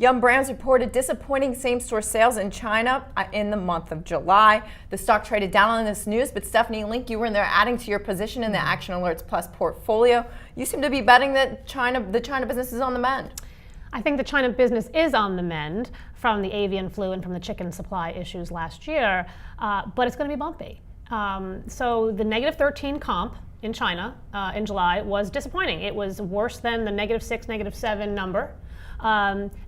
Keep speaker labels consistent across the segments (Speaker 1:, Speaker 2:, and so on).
Speaker 1: Yum Brands reported disappointing same-store sales in China in the month of July. The stock traded down on this news, but Stephanie Link, you were in there adding to your position in the Action Alerts Plus portfolio. You seem to be betting that the China business is on the mend.
Speaker 2: I think the China business is on the mend from the avian flu and from the chicken supply issues last year, but it's going to be bumpy. So the negative 13 comp in China in July was disappointing. It was worse than the negative 6, negative 7 number.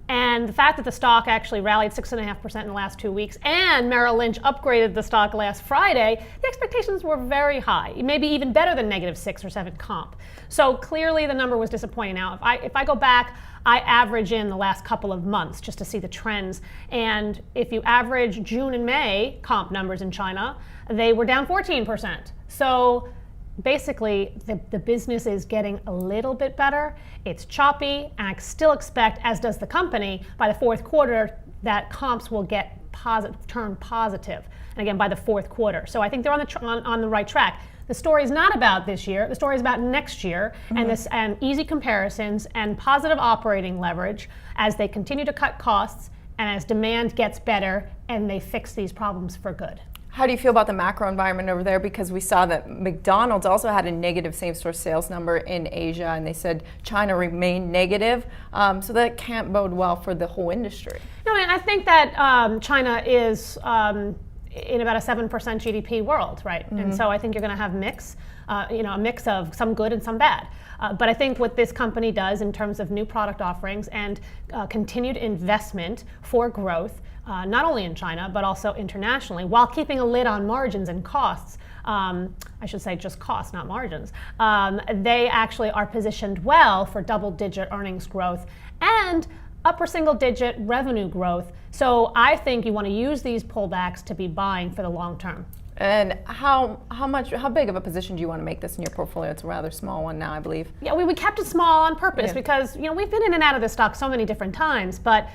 Speaker 2: And the fact that the stock actually rallied 6.5% in the last 2 weeks, and Merrill Lynch upgraded the stock last Friday, the expectations were very high, maybe even better than negative 6 or 7 comp. So clearly the number was disappointing. Now, if I go back, I average in the last couple of months just to see the trends. And if you average June and May comp numbers in China, they were down 14%. So basically, the business is getting a little bit better. It's choppy, and I still expect, as does the company, by the fourth quarter that comps will turn positive. And again, by the fourth quarter. So I think they're on the right track. The story is not about this year. The story is about next year, and easy comparisons and positive operating leverage as they continue to cut costs and as demand gets better and they fix these problems for good.
Speaker 1: How do you feel about the macro environment over there? Because we saw that McDonald's also had a negative same-store sales number in Asia, and they said China remained negative. So that can't bode well for the whole industry.
Speaker 2: No, I think that China is in about a 7% GDP world, right? And so I think you're going to have a mix of some good and some bad. But I think what this company does in terms of new product offerings and continued investment for growth, not only in China, but also internationally, while keeping a lid on margins and costs, I should say just costs, not margins, they actually are positioned well for double-digit earnings growth and upper single-digit revenue growth. So I think you want to use these pullbacks to be buying for the long term.
Speaker 1: And how big of a position do you want to make this in your portfolio? It's a rather small one now, I believe.
Speaker 2: Yeah, we kept it small on purpose because we've been in and out of this stock so many different times. But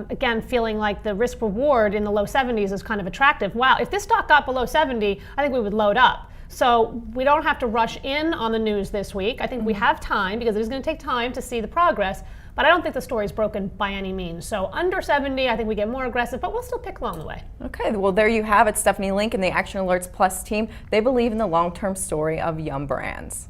Speaker 2: again, feeling like the risk reward in the low 70s is kind of attractive. Wow, if this stock got below 70, I think we would load up. So we don't have to rush in on the news this week. I think we have time because it is going to take time to see the progress. But I don't think the story is broken by any means. So under 70, I think we get more aggressive, but we'll still pick along the way.
Speaker 1: Okay, well there you have it. Stephanie Link and the Action Alerts Plus team. They believe in the long-term story of Yum Brands.